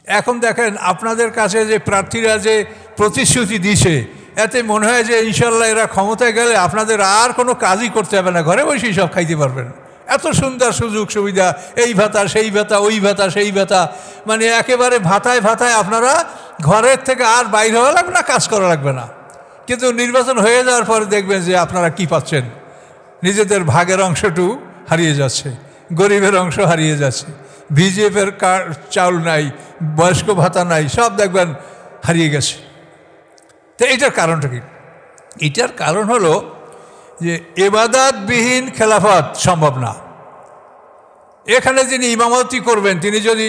এখন দেখেন আপনাদের কাছে যে প্রার্থীরা যে প্রতিশ্রুতি দিছে, এতে মনে হয় যে ইনশাল্লাহ এরা ক্ষমতায় গেলে আপনাদের আর কোনো কাজই করতে হবে না, ঘরে বসেই সব খাইতে পারবেন। এত সুন্দর সুযোগ সুবিধা, এই ভাতা সেই ভাতা, ওই ভাতা সেই ভাতা, মানে একেবারে ভাতায় ভাতায় আপনারা ঘরের থেকে আর বাইরে হওয়া লাগবে না, কাজ করা লাগবে না। কিন্তু নির্বাচন হয়ে যাওয়ার পরে দেখবেন যে আপনারা কি পাচ্ছেন, নিজেদের ভাগের অংশটু হারিয়ে যাচ্ছে, গরিবের অংশ হারিয়ে যাচ্ছে, বিজেপির চাউল নাই, বয়স্ক ভাতা নাই, সব দেখবেন হারিয়ে গেছে। তো এইটার কারণটা কি? এটার কারণ হলো যে ইবাদতবিহীন খেলাফত সম্ভব না। এখানে যিনি ইমামতি করবেন তিনি যদি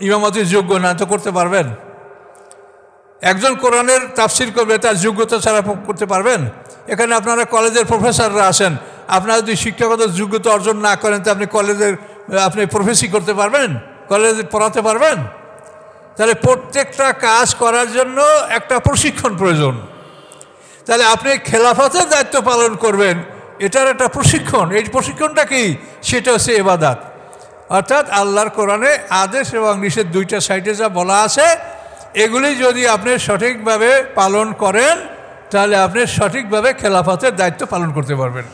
ইমামতির যোগ্য না, তো করতে পারবেন? একজন কোরআনের তাফসির করবে, তার যোগ্যতা ছাড়া করতে পারবেন? এখানে আপনারা কলেজের প্রফেসররা আছেন, আপনারা যদি শিক্ষাগত যোগ্যতা অর্জন না করেন তো আপনি প্রফেসি করতে পারবেন? কলেজে পড়াতে পারবেন? তাহলে প্রত্যেকটা কাজ করার জন্য একটা প্রশিক্ষণ প্রয়োজন। তাহলে আপনি খেলাফতের দায়িত্ব পালন করবেন, এটার একটা প্রশিক্ষণ। এই প্রশিক্ষণটা কি? সেটা হচ্ছে ইবাদত। অর্থাৎ আল্লাহর কোরআনে আদেশ এবং নিষেধ দুইটা সাইডে যা বলা আছে, এগুলি যদি আপনি সঠিকভাবে পালন করেন তাহলে আপনি সঠিকভাবে খেলাফতের দায়িত্ব পালন করতে পারবেন।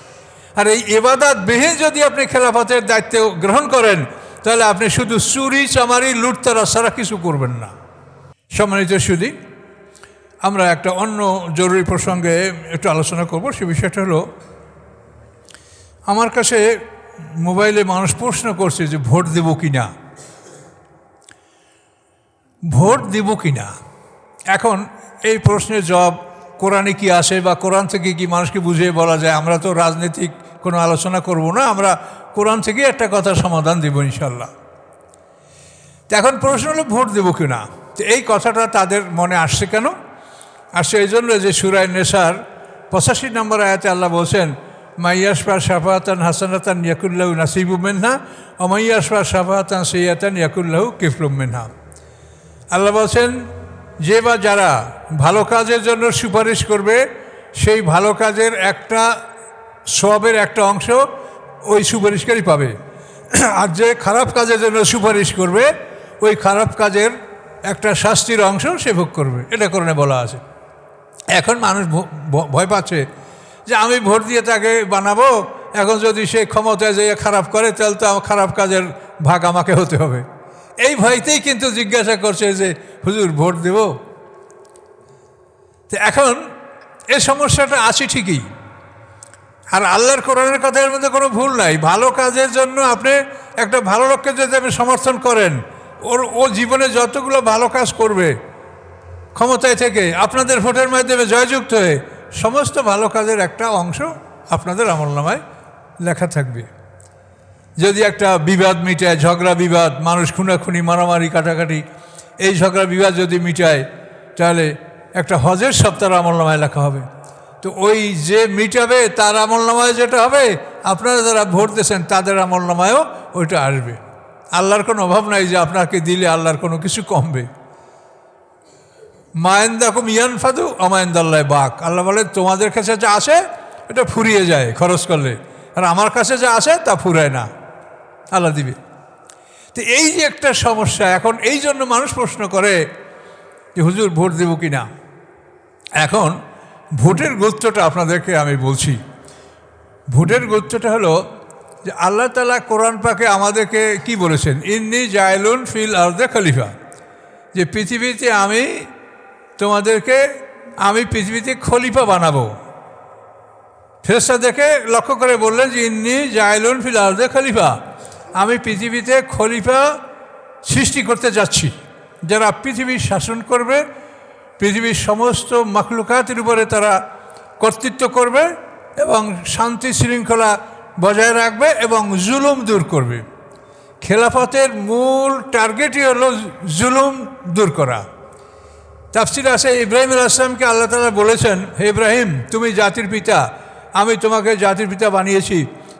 আর এই ইবাদতবিহীন যদি আপনি খেলাফতের দায়িত্ব গ্রহণ করেন তাহলে আপনি শুধু চুরি চামারি লুটতরা ছাড়া কিছু করবেন না। সম্মানিত সুধী, আমরা একটা অন্য জরুরি প্রসঙ্গে একটু আলোচনা করব। সে বিষয়টা হলো, আমার কাছে মোবাইলে মানুষ প্রশ্ন করছে যে ভোট দেব কি না, ভোট দেব কি না। এখন এই প্রশ্নের জবাব কোরআনে কি আসে বা কোরআন থেকে কি মানুষকে বুঝিয়ে বলা যায়? আমরা তো রাজনৈতিক কোনো আলোচনা করব না, আমরা কোরআন থেকে একটা কথার সমাধান দেব ইনশাল্লাহ। তো এখন প্রশ্ন হলো ভোট দেব কি না। তো এই কথাটা তাদের মনে আসছে কেন? আসছে এই জন্য যে সূরা নেসার 85 নম্বর আয়াতে আল্লাহ বলছেন, মাইয়াশফা শাফাতান হাসানাতান ইয়াকুল্লাহু নাসিবু মিনহা ওয়া মাইয়াশফা শাফাতান সাইয়্যাতান ইয়াকুল্লাহু কিফলুম মিনহা। আল্লাহ বলছেন, যে বা যারা ভালো কাজের জন্য সুপারিশ করবে সেই ভালো কাজের একটা সওয়াবের একটা অংশ ওই সুপারিশকারী পাবে, আর যে খারাপ কাজের জন্য সুপারিশ করবে ওই খারাপ কাজের একটা শাস্তির অংশ সে ভোগ করবে। এটা কোরআনে বলা আছে। এখন মানুষ ভয় পাচ্ছে যে আমি ভোট দিয়ে তাকে বানাবো, এখন যদি সে ক্ষমতায় যেয়ে খারাপ করে তাহলে তো আমার খারাপ কাজের ভাগ আমাকে হতে হবে। এই ভয়তেই কিন্তু জিজ্ঞাসা করছে যে হুজুর ভোট দেব। তো এখন এই সমস্যাটা আছে ঠিকই, আর আল্লাহর কোরআনের কথার মধ্যে কোনো ভুল নাই। ভালো কাজের জন্য আপনি একটা ভালো লোককে যদি আপনি সমর্থন করেন, ও জীবনে যতগুলো ভালো কাজ করবে ক্ষমতায় থেকে আপনাদের ভোটের মাধ্যমে জয়যুক্ত হয়ে, সমস্ত ভালো কাজের একটা অংশ আপনাদের আমলনামায় লেখা থাকবে। যদি একটা বিবাদ মিটায়, ঝগড়া বিবাদ, মানুষ খুনাখুনি মারামারি কাটাকাটি, এই ঝগড়া বিবাদ যদি মিটায় তাহলে একটা হজের সপ্তাহের আমলনামায় লেখা হবে। তো ওই যে মিটাবে তার আমলনামায় যেটা হবে, আপনারা যারা ভোট দিয়েছেন তাদের আমলনামায়ও ওইটা আসবে। আল্লাহর কোনো অভাব নাই যে আপনাকে দিলে আল্লাহর কোনো কিছু কমবে। মায়েন্দাকুম ইয়ানফাদু আমায়েন্দাল্লাহ বাক। আল্লাহ বলে তোমাদের কাছে যা আসে এটা ফুরিয়ে যায় খরচ করলে, আর আমার কাছে যা আসে তা ফুরায় না, আল্লাহ দিবে। তো এই যে একটা সমস্যা, এখন এই জন্য মানুষ প্রশ্ন করে যে হুজুর ভোট দেব কি না। এখন ভোটের গুরুত্বটা আপনাদেরকে আমি বলছি। ভোটের গুরুত্বটা হলো যে আল্লাহ তাআলা কোরআন পাকে আমাদেরকে কি বলেছেন, ইন্নী জায়লুন ফিল আরদে খলিফা, যে পৃথিবীতে আমি পৃথিবীতে খলিফা বানাবো। ফেরেশতাদেরকে লক্ষ্য করে বললেন যে ইন্নী জায়লুন ফিল আরদে খলিফা, আমি পৃথিবীতে খলিফা সৃষ্টি করতে যাচ্ছি, যারা পৃথিবীর শাসন করবে, পৃথিবীর সমস্ত মাখলুকাতের উপরে তারা কর্তৃত্ব করবে এবং শান্তি শৃঙ্খলা বজায় রাখবে এবং জুলুম দূর করবে। খেলাফতের মূল টার্গেটই হলো জুলুম দূর করা। তাফসিরে আছে, ইব্রাহিম আলাইহিস সালামকে আল্লাহ তাআলা বলেছেন, হে ইব্রাহিম তুমি জাতির পিতা, আমি তোমাকে জাতির পিতা বানিয়েছি,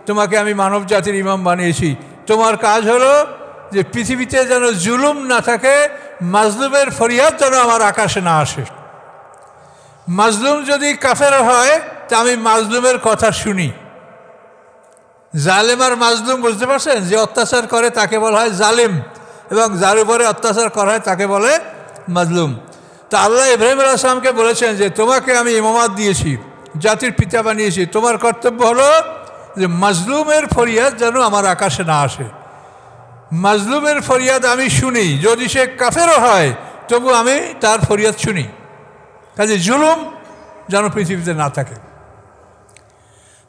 তোমাকে আমি মানব জাতির ইমাম বানিয়েছি। তোমার কাজ হলো যে পৃথিবীতে যেন জুলুম না থাকে, মাজলুমের ফরিয়াদ যেন আমার আকাশে না আসে। মাজলুম যদি কাফের হয় তা আমি মাজলুমের কথা শুনি। জালেম আর মাজলুম বুঝতে পারছেন, যে অত্যাচার করে তাকে বলা হয় জালেম, এবং যার উপরে অত্যাচার করা হয় তাকে বলে মাজলুম। তা আল্লাহ ইব্রাহিম আলাইহিস সালামকে বলেছেন যে তোমাকে আমি ইমামত দিয়েছি, জাতির পিতা বানিয়েছি, তোমার কর্তব্য হলো যে মাজলুমের ফরিয়াদ যেন আমার আকাশে না আসে। মাজলুমের ফরিয়াদ আমি শুনি, যদি সে কাফেরও হয় তবু আমি তার ফরিয়াদ শুনি। কাজে জুলুম যেন পৃথিবীতে না থাকে।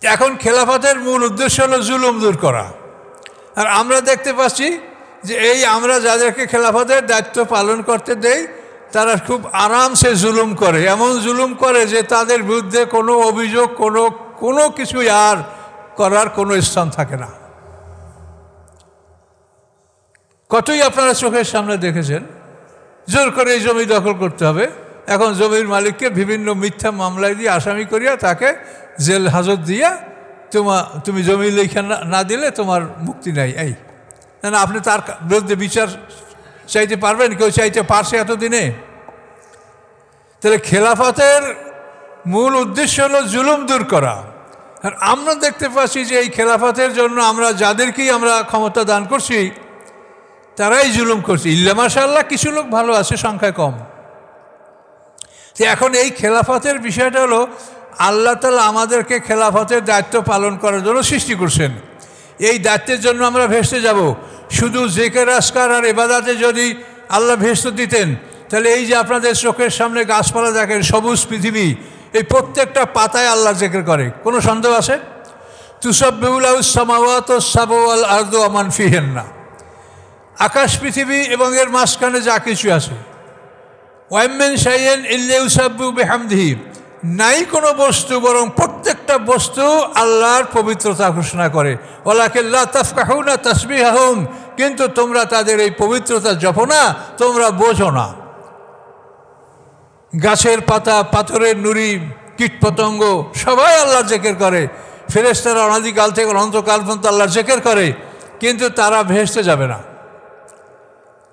এখন খেলাফতের মূল উদ্দেশ্য হলো জুলুম দূর করা। আর আমরা দেখতে পাচ্ছি যে এই আমরা যাদেরকে খেলাফতের দায়িত্ব পালন করতে দেই তারা খুব আরামসে জুলুম করে, এমন জুলুম করে যে তাদের বিরুদ্ধে কোনো অভিযোগ কোনো কিছুই আর করার কোনো স্থান থাকে না। কতই আপনারা চোখের সামনে দেখেছেন, জোর করে এই জমি দখল করতে হবে, এখন জমির মালিককে বিভিন্ন মিথ্যা মামলায় দিয়ে আসামি করিয়া তাকে জেল হাজত দিয়া তুমি জমি লেখা না দিলে তোমার মুক্তি নাই। এই না, আপনি তার বিরুদ্ধে বিচার চাইতে পারবেন? কেউ চাইতে পারছে এতদিনে? তাহলে খেলাফতের মূল উদ্দেশ্য হলো জুলুম দূর করা। আর আমরা দেখতে পাচ্ছি যে এই খেলাফতের জন্য আমরা যাদেরকেই আমরা ক্ষমতা দান করছি তারাই জুলুম করছে। ইল্লা মাশাআল্লাহ কিছু লোক ভালো আছে, সংখ্যায় কম। তো এখন এই খেলাফতের বিষয়টা হলো আল্লাহ তাআলা আমাদেরকে খেলাফতের দায়িত্ব পালন করার জন্য সৃষ্টি করছেন। এই দায়িত্বের জন্য আমরা ভেস্তে যাব। শুধু জিকির আজকার আর ইবাদতে যদি আল্লাহ ভেস্ত দিতেন তাহলে এই যে আপনাদের চোখের সামনে গাছপালা দেখেন, সবুজ পৃথিবী, এই প্রত্যেকটা পাতায় আল্লাহ জিকির করে, কোনো সন্দেহ আছে? তুসাব্বিহু লাহুস সামাওয়াতু সাবউ ওয়াল আরদু ওয়া মান ফিহিন্না, আকাশ পৃথিবী এবং এর মাঝখানে যা কিছু আছে, ওয়া মিন শাইইন ইল্লা ইউসাব্বিহু বিহামদিহি, নাই কোনো বস্তু বরং প্রত্যেকটা বস্তু আল্লাহর পবিত্রতা ঘোষণা করে। ওয়ালাকিন লা তাফকাহুনা তাসবিহাহুম, কিন্তু তোমরা তাদের এই পবিত্রতা জপো না, তোমরা বোঝো না। গাছের পাতা, পাথরের নুড়ি, কীটপতঙ্গ সবাই আল্লাহর জিকির করে। ফেরেশতারা অনাদিকাল থেকে অনন্তকাল পর্যন্ত আল্লাহর জিকির করে, কিন্তু তারা ভেস্তে যাবে না।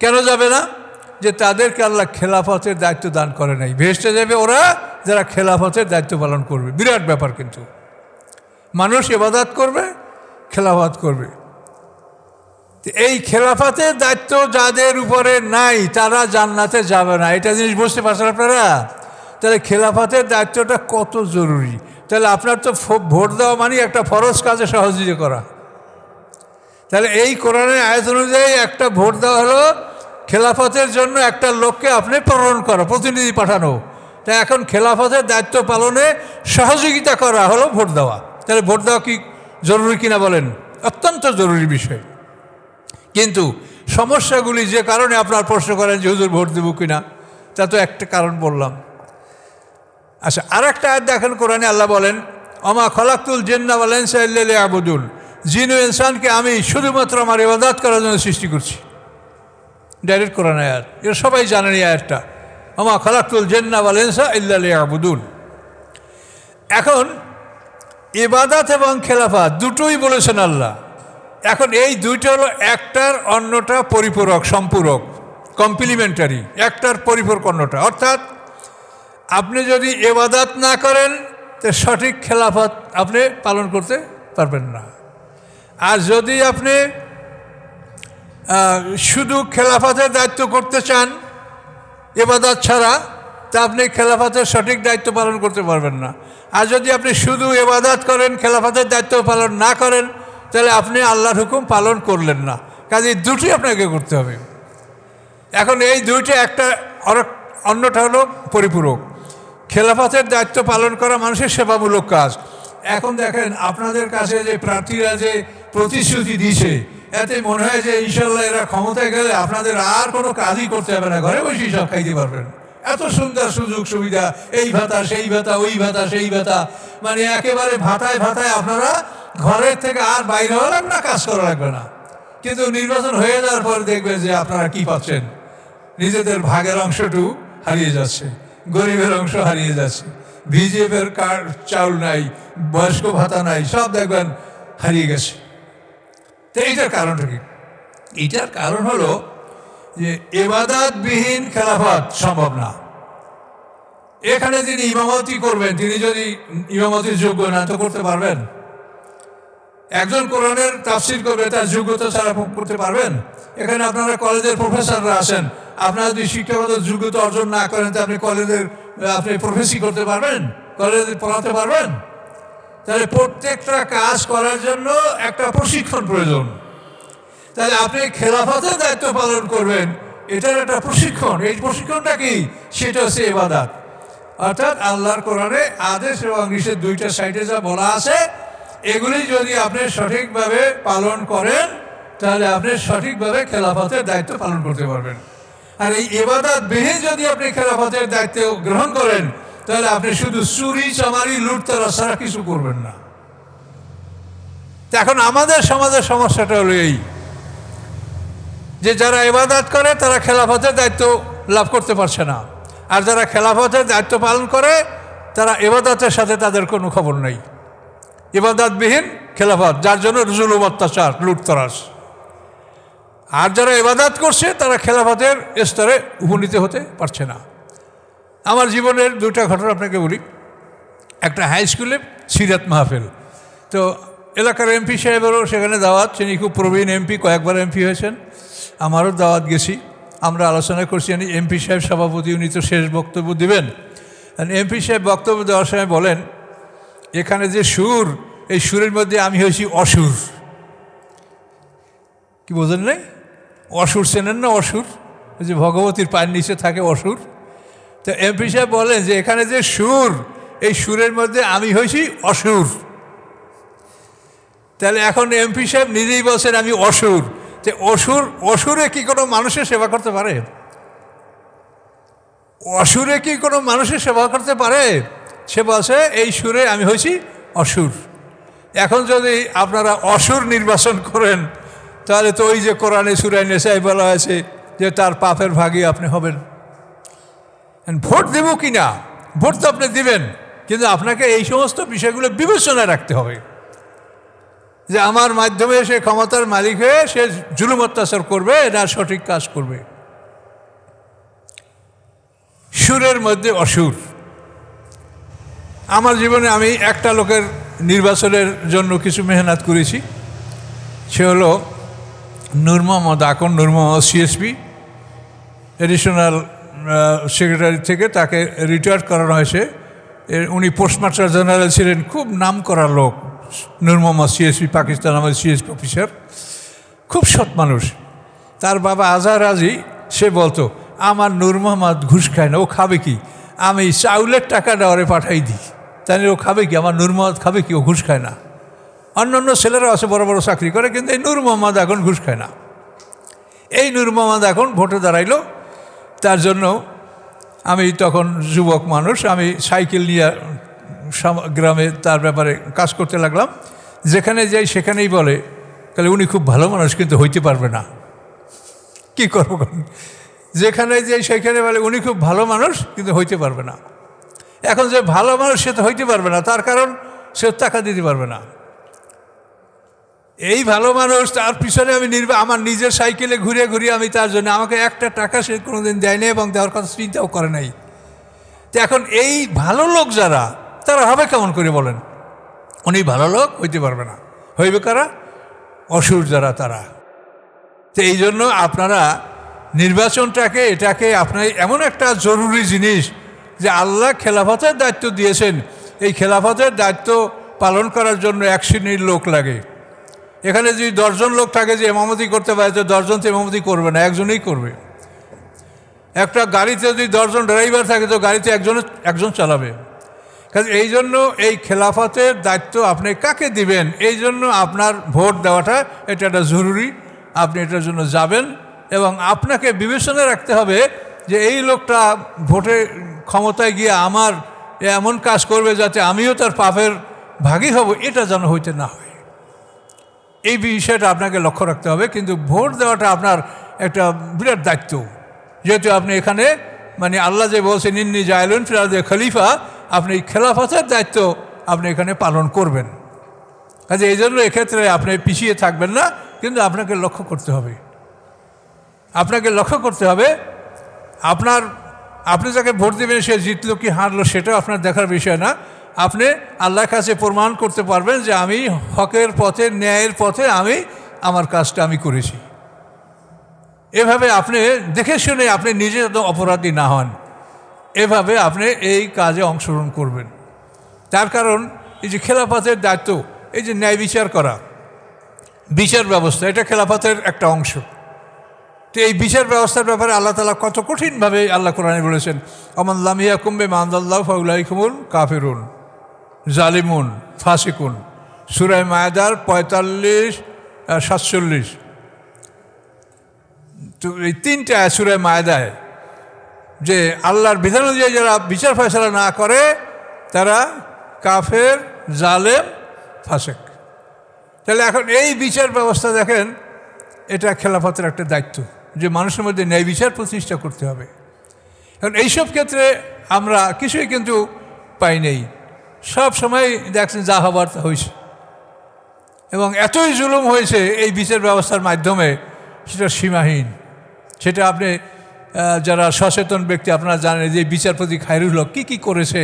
কেন যাবে না? যে তাদেরকে আল্লাহ খেলাফতের দায়িত্ব দান করে নাই। ভেস্তে যাবে ওরা যারা খেলাফতের দায়িত্ব পালন করবে। বিরাট ব্যাপার। কিন্তু মানুষ ইবাদত করবে, খেলাফত করবে। এই খেলাফতের দায়িত্ব যাদের উপরে নাই তারা জান্নাতে যাবে না। এটা জিনিস বুঝতে পারছেন আপনারা? তাহলে খেলাফতের দায়িত্বটা কত জরুরি। তাহলে আপনার তো ভোট দেওয়া মানে একটা ফরজ কাজে সহযোগিতা করা। তাহলে এই কোরআনের আয়াত অনুযায়ী একটা ভোট দেওয়া হলো খেলাফতের জন্য একটা লোককে আপনি প্রেরণ করা, প্রতিনিধি পাঠানো। তাই এখন খেলাফতের দায়িত্ব পালনে সহযোগিতা করা হলো ভোট দেওয়া। তাহলে ভোট দেওয়া কি জরুরি কিনা বলেন? অত্যন্ত জরুরি বিষয়। কিন্তু সমস্যাগুলি যে কারণে আপনার প্রশ্ন করেন যে হুজুর ভোট দেব কিনা, তা তো একটা কারণ বললাম। আচ্ছা, আর একটা আয়াত দেখেন কোরআনে আল্লাহ বলেন, ওমা খলাকতুল জিন্না ওয়াল ইনসা ইল্লা লিয়াবুদুন, জিন ও ইনসানকে আমি শুধুমাত্র আমার ইবাদত করার জন্য সৃষ্টি করছি। ডাইরেক্ট কোরআন আয়াত, এটা সবাই জানেন এই আয়াতটা, ওমা খলাকতুল জিন্না ওয়াল ইনসা ইল্লা লিয়াবুদুন। এখন ইবাদত এবং খেলাফত দুটোই বলেছেন আল্লাহ। এখন এই দুইটা হলো একটার অন্যটা পরিপূরক, সম্পূরক, কমপ্লিমেন্টারি, একটার পরিপূরক অন্যটা। অর্থাৎ আপনি যদি ইবাদত না করেন তো সঠিক খেলাফত আপনি পালন করতে পারবেন না। আর যদি আপনি শুধু খেলাফতের দায়িত্ব করতে চান ইবাদত ছাড়া, তা আপনি খেলাফতের সঠিক দায়িত্ব পালন করতে পারবেন না। আর যদি আপনি শুধু ইবাদত করেন, খেলাফতের দায়িত্ব পালন না করেন, তাহলে আপনি আল্লাহর হুকুম পালন করলেন না। কাজে দুটি আপনাকে করতে হবে। এখন এই দুইটা, একটা অন্যটা হলো পরিপূরক। খেলাফতের দায়িত্ব পালন করা মানুষের সেবামূলক কাজ। এখন দেখেন আপনাদের কাছে যে প্রার্থীরা যে প্রতিশ্রুতি দিয়েছে, এতে মনে হয় যে ইনশাল্লাহ এরা ক্ষমতায় গেলে আপনাদের আর কোনো কাজই করতে হবে না, ঘরে বসেই সব খাইতে পারবেন। এত সুন্দর সুযোগ সুবিধা, এই ভাতা সেই ভাতা, ওই ভাতা সেই ভাতা, মানে একেবারে ভাতায় ভাতায় আপনারা ঘরের থেকে আর বাইরে হওয়া লাগবে না, কাজ করা লাগবে না। কিন্তু নির্বাচন হয়ে যাওয়ার পর দেখবেন যে আপনারা কি পাচ্ছেন, নিজেদের ভাগের অংশটু হারিয়ে যাচ্ছে, গরিবের অংশ হারিয়ে যাচ্ছে, বিজেপির কার্ড চাউল নাই, বয়স্ক ভাতা নাই, সব দেখবেন হারিয়ে গেছে। তো এইটার কারণটা কি? এইটার কারণ হলো যে ইবাদতবিহীন খেলাফত সম্ভব না। এখানে যিনি ইমামতি করবেন তিনি যদি ইমামতির যোগ্য না, তো করতে পারবেন? একজন কোরআনের তাফসীর করবে, তার যোগ্যতা ছাড়া করতে পারবেন? এখানে আপনারা কলেজের প্রফেসররা আছেন, আপনারা যদি শিক্ষাগত যোগ্যতা অর্জন না করেন তো আপনি কলেজের প্রফেসি করতে পারবেন? কলেজে পড়াতে পারবেন? তাহলে প্রত্যেকটা কাজ করার জন্য একটা প্রশিক্ষণ প্রয়োজন। তাহলে আপনি খেলাফতের দায়িত্ব পালন করবেন, এটার একটা প্রশিক্ষণ। এই প্রশিক্ষণটা কি? সেটা হচ্ছে ইবাদত। অর্থাৎ আল্লাহর কোরআনে আদেশ এবং নিষেধ দুইটা সাইডে যা বলা আছে, এগুলি যদি আপনি সঠিকভাবে পালন করেন তাহলে আপনি সঠিকভাবে খেলাফতের দায়িত্ব পালন করতে পারবেন। আর এই ইবাদত বিহীন যদি আপনি খেলাফতের দায়িত্ব গ্রহণ করেন তাহলে আপনি শুধু চুরি চামারি লুটতরাজ ছাড়া কিছু করবেন না। এখন আমাদের সমাজের সমস্যাটা হলো এই যে যারা ইবাদত করে তারা খেলাফতের দায়িত্ব লাভ করতে পারছে না, আর যারা খেলাফতের দায়িত্ব পালন করে তারা ইবাদতের সাথে তাদের কোনো খবর নেই। ইবাদতবিহীন খেলাফত, যার জন্য জুলুম অত্যাচার লুটতরাজ। আর যারা ইবাদত করছে তারা খেলাফতের স্তরে উপনীত হতে পারছে না। আমার জীবনের দুটা ঘটনা আপনাকে বলি। একটা হাই স্কুলে সিরাত মাহফিল, তো এলাকার এমপি সাহেবেরও সেখানে দাওয়াত, তিনি খুব প্রবীণ এমপি, কয়েকবার এমপি হয়েছেন, আমারও দাওয়াত গেছি। আমরা আলোচনা করছি, এমপি সাহেব সভাপতি, উনি তো শেষ বক্তব্য দেবেন। এমপি সাহেব বক্তব্য দেওয়ার সময় বলেন, এখানে যে সুর, এই সুরের মধ্যে আমি হয়েছি অসুর। কি বোঝেন নাই? অসুর চেনেন না? অসুর, ওই যে ভগবতীর পায়ের নিচে থাকে অসুর। তো এমপি সাহেব বলেন যে এখানে যে সুর, এই সুরের মধ্যে আমি হয়েছি অসুর। তাহলে এখন এমপি সাহেব নিজেই বলছেন আমি অসুর। যে অসুরে কি কোনো মানুষের সেবা করতে পারে? অসুরে কি কোনো মানুষের সেবা করতে পারে? সে বলছে এই সুরে আমি হয়েছি অসুর। এখন যদি আপনারা অসুর নির্বাচন করেন তাহলে তো ওই যে কোরআনে সূরা নিসায় বলা হয়েছে যে তার পাপের ভাগী আপনি হবেন। ভোট দেব কি না, ভোট তো আপনি দিবেন, কিন্তু আপনাকে এই সমস্ত বিষয়গুলো বিবেচনায় রাখতে হবে যে আমার মাধ্যমে সে ক্ষমতার মালিক হয়ে সে জুলুম অত্যাচার করবে না সঠিক কাজ করবে। সুরের মধ্যে অসুর। আমার জীবনে আমি একটা লোকের নির্বাচনের জন্য কিছু মেহনত করেছি, সে হলো নূর মোহাম্মদ আকন। নূর মোহাম্মদ সিএসপি এডিশনাল সেক্রেটারি থেকে তাকে রিটায়ার করানো হয়েছে। উনি পোস্টমাস্টার জেনারেল ছিলেন, খুব নাম করা লোক। নূর মোহাম্মদ সিএসপি, পাকিস্তান আমাদের সিএসপি অফিসার, খুব সৎ মানুষ। তার বাবা আজহার রাজি, সে বলতো আমার নূর মোহাম্মদ ঘুষ খায় না, ও খাবে কি? আমি চাউলের টাকা দেওয়ারে পাঠাই দিই, তাহলে ও খাবে কি? আমার নূর মোহাম্মদ খাবে কি? ও ঘুষ খায় না। অন্য অন্য ছেলেরা আছে বড় বড় চাকরি করে, কিন্তু এই নূর মোহাম্মদ এখন ঘুষ খায় না। এই নূর মোহাম্মদ এখন ভোটে দাঁড়াইলো, তার জন্য আমি তখন যুবক মানুষ, আমি সাইকেল নিয়ে গ্রামে তার ব্যাপারে কাজ করতে লাগলাম। যেখানে যাই সেখানেই বলে তাহলে উনি খুব ভালো মানুষ কিন্তু হইতে পারবে না। কি করবো? যেখানে যাই সেখানে বলে উনি খুব ভালো মানুষ কিন্তু হইতে পারবে না। এখন যে ভালো মানুষ সে তো হইতে পারবে না, তার কারণ সে টাকা দিতে পারবে না। এই ভালো মানুষ, তার পিছনে আমি আমার নিজের সাইকেলে ঘুরে ঘুরে আমি তার জন্য, আমাকে একটা টাকা সে কোনোদিন দেয়নি এবং দেওয়ার কথা চিন্তাও করে নাই। তো এখন এই ভালো লোক যারা, তারা হবে কেমন করে বলেন? উনি ভালো লোক হইতে পারবে না, হইবে কারা? অসুর যারা, তারা। তো এই জন্য আপনারা নির্বাচনটাকে, এটাকে আপনার এমন একটা জরুরি জিনিস যে আল্লাহ খেলাফতের দায়িত্ব দিয়েছেন, এই খেলাফতের দায়িত্ব পালন করার জন্য এক শ্রেণীর লোক লাগে। এখানে যদি 10 জন লোক থাকে যে ইমামতি করতে পারে, তো 10 জন তো ইমামতি করবে না, একজনই করবে। একটা গাড়িতে যদি 10 জন ড্রাইভার থাকে তো গাড়িতে একজন চালাবে। কাজে এই জন্য এই খেলাফতের দায়িত্ব আপনি কাকে দিবেন, এই জন্য আপনার ভোট দেওয়াটা এটা একটা জরুরি। আপনি এটার জন্য যাবেন এবং আপনাকে বিবেচনায় রাখতে হবে যে এই লোকটা ভোটে ক্ষমতায় গিয়ে আমার এমন কাজ করবে যাতে আমিও তার পাপের ভাগী হব, এটা যেন হইতে না হয়। এই বিষয়টা আপনাকে লক্ষ্য রাখতে হবে। কিন্তু ভোট দেওয়াটা আপনার একটা বিরাট দায়িত্ব, যেহেতু আপনি এখানে আল্লাহ যে বলছেন ইন্নী জাইলুন ফিল আরদি খলিফা, আপনি খেলাফতের দায়িত্ব আপনি এখানে পালন করবেন। কাজে এই জন্য এক্ষেত্রে আপনি পিছিয়ে থাকবেন না, কিন্তু আপনাকে লক্ষ্য করতে হবে। আপনি যাকে ভোট দেবেন সে জিতলো কি হারলো সেটাও আপনার দেখার বিষয় না। আপনি আল্লাহর কাছে প্রমাণ করতে পারবেন যে আমি হকের পথে, ন্যায়ের পথে আমি আমার কাজটা আমি করেছি। এভাবে আপনি দেখে শুনে আপনি নিজে তো অপরাধী না হন, এভাবে আপনি এই কাজে অংশগ্রহণ করবেন। তার কারণ এই যে খেলাফতের দায়িত্ব, এই যে ন্যায় বিচার করা, বিচার ব্যবস্থা, এটা খেলাফতের একটা অংশ। তো এই বিচার ব্যবস্থার ব্যাপারে আল্লাহ তাআলা কত কঠিনভাবে আল্লাহ কোরআনে বলেছেন, আমান লাম ইয়াকুম বিমা আনজালাল্লাহু ফাউলাইকুমুল কাফিরুন জালিমুন ফাসিকুন, সূরা মায়েদার 45-47। তো এই তিনটা সূরা মায়েদায় যে আল্লাহর বিধান অনুযায়ী যারা বিচার ফয়সালা না করে তারা কাফের, জালেম, ফাসেক। তাহলে এখন এই বিচার ব্যবস্থা দেখেন, এটা খেলাফতের একটা দায়িত্ব যে মানুষের মধ্যে ন্যায় বিচার প্রতিষ্ঠা করতে হবে। এখন এইসব ক্ষেত্রে আমরা কিছুই কিন্তু পাই নেই, সব সময় দেখছেন যা হবার তা হয়েছে, এবং এতই জুলুম হয়েছে এই বিচার ব্যবস্থার মাধ্যমে, সেটা সীমাহীন। সেটা আপনি যারা সচেতন ব্যক্তি আপনারা জানেন যে বিচারপতি খায়রুল হক কী কী করেছে,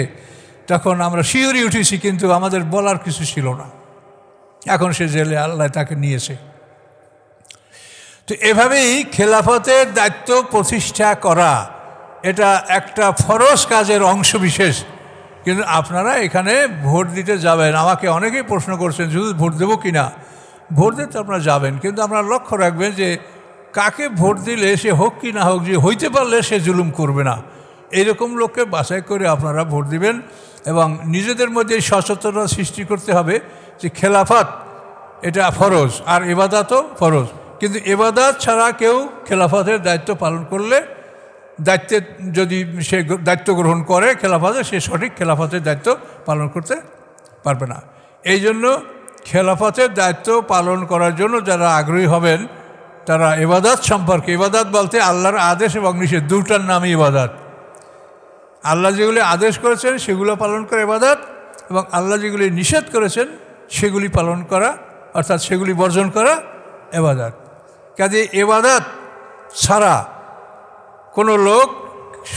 তখন আমরা শিউরে উঠেছি, কিন্তু আমাদের বলার কিছু ছিল না। এখন সে জেলে, আল্লাহ তাকে নিয়েছে। তো এভাবেই খেলাফতের দায়িত্ব প্রতিষ্ঠা করা এটা একটা ফরজ কাজের অংশ বিশেষ। কিন্তু আপনারা এখানে ভোট দিতে যাবেন, আমাকে অনেকেই প্রশ্ন করছেন শুধু ভোট দেবো কি না। ভোট দিতে আপনারা যাবেন, কিন্তু আপনারা লক্ষ্য রাখবেন যে কাকে ভোট দিলে সে হোক কি না হোক, যে হইতে পারলে সে জুলুম করবে না, এইরকম লোককে বাছাই করে আপনারা ভোট দিবেন। এবং নিজেদের মধ্যে সচেতনতা সৃষ্টি করতে হবে যে খেলাফত এটা ফরজ, আর ইবাদতও ফরজ। কিন্তু ইবাদত ছাড়া কেউ খেলাফতের দায়িত্ব পালন করলে, দায়িত্বে যদি সে দায়িত্ব গ্রহণ করে খেলাফতে, সে সঠিক খেলাফতের দায়িত্ব পালন করতে পারবে না। এই জন্য খেলাফতের দায়িত্ব পালন করার জন্য যারা আগ্রহী হবেন তারা ইবাদত সম্পর্কে, ইবাদত বলতে আল্লাহর আদেশ এবং নিষেধ দুটার নামই ইবাদত। আল্লাহ যেগুলি আদেশ করেছেন সেগুলো পালন করা ইবাদত, এবং আল্লাহ যেগুলি নিষেধ করেছেন সেগুলি পালন করা, অর্থাৎ সেগুলি বর্জন করা ইবাদত। কাজে ইবাদত ছাড়া কোনো লোক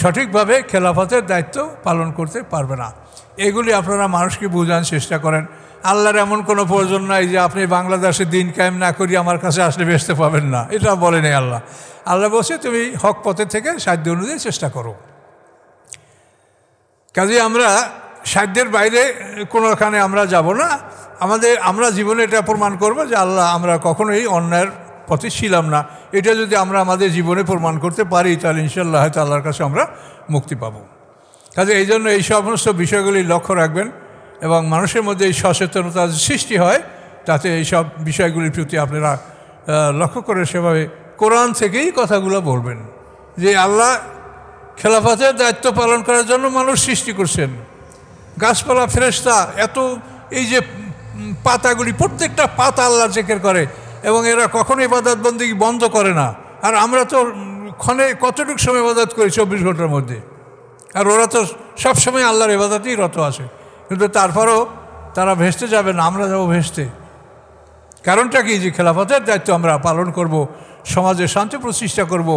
সঠিকভাবে খেলাফতের দায়িত্ব পালন করতে পারবে না। এগুলি আপনারা মানুষকে বোঝানোর চেষ্টা করেন। আল্লাহর এমন কোনো প্রয়োজন নাই যে আপনি বাংলাদেশে দিন কায়েম না করি আমার কাছে আসলে বেচতে পাবেন না, এটা বলে নেই আল্লাহ। আল্লাহ বলছে তুমি হক পথে থেকে সাধ্য অনুযায়ী চেষ্টা করো। কাজে আমরা সাধ্যের বাইরে কোনোখানে আমরা যাব না। আমরা জীবনে এটা প্রমাণ করবো যে আল্লাহ আমরা কখনোই অন্যায়ের পথে ছিলাম না। এটা যদি আমরা আমাদের জীবনে প্রমাণ করতে পারি তাহলে ইনশাআল্লাহ হয়তো আল্লাহর কাছে আমরা মুক্তি পাব। কাজে এই জন্য এই সমস্ত বিষয়গুলি লক্ষ্য রাখবেন, এবং মানুষের মধ্যে এই সচেতনতা সৃষ্টি হয়, তাতে এইসব বিষয়গুলির প্রতি আপনারা লক্ষ্য করে সেভাবে কোরআন থেকেই কথাগুলো বলবেন যে আল্লাহ খেলাফতের দায়িত্ব পালন করার জন্য মানুষ সৃষ্টি করছেন। গাছপালা, ফেরেশতা, এত এই যে পাতাগুলি, প্রত্যেকটা পাতা আল্লাহ জিকির করে, এবং এরা কখনো ইবাদত বন্দেগী বন্ধ করে না। আর আমরা তো ক্ষণে কতটুকু সময় ইবাদত করি 24 ঘন্টার মধ্যে, আর ওরা তো সবসময় আল্লাহর ইবাদতেই রত আছে। কিন্তু তারপরেও তারা ভেস্তে যাবে না, আমরা যাবো ভেস্তে। কারণটা কি? যে খেলাফতের দায়িত্ব আমরা পালন করব, সমাজে শান্তি প্রতিষ্ঠা করব,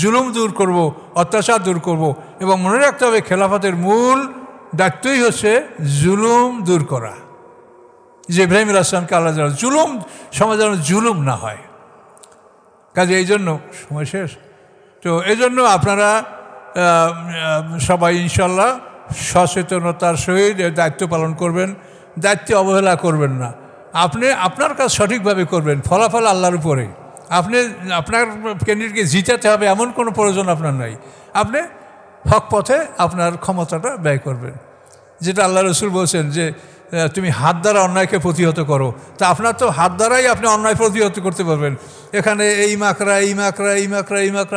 জুলুম দূর করব, অত্যাচার দূর করব। এবং মনে রাখতে হবে খেলাফতের মূল দায়িত্বই হচ্ছে জুলুম দূর করা। যে ইব্রাহিম আলাইহিস সালামকে আল্লাহ জুলুম, সমাজে যেন জুলুম না হয়। কাজে এই জন্য সময় শেষ। তো এই জন্য আপনারা সবাই ইনশাল্লাহ সচেতনতার সহিত দায়িত্ব পালন করবেন, দায়িত্বে অবহেলা করবেন না। আপনি আপনার কাজ সঠিকভাবে করবেন, ফলাফল আল্লাহর উপরে। আপনার ক্যান্ডিডেটকে জিতাতে হবে এমন কোনো প্রয়োজন আপনার নাই। আপনি হক পথে আপনার ক্ষমতাটা ব্যয় করবেন, যেটা আল্লাহ রসুল বলছেন যে তুমি হাত দ্বারা অন্যায়কে প্রতিহত করো। তা আপনার তো হাত দ্বারাই আপনি অন্যায় প্রতিহত করতে পারবেন। এখানে এই মাকড়া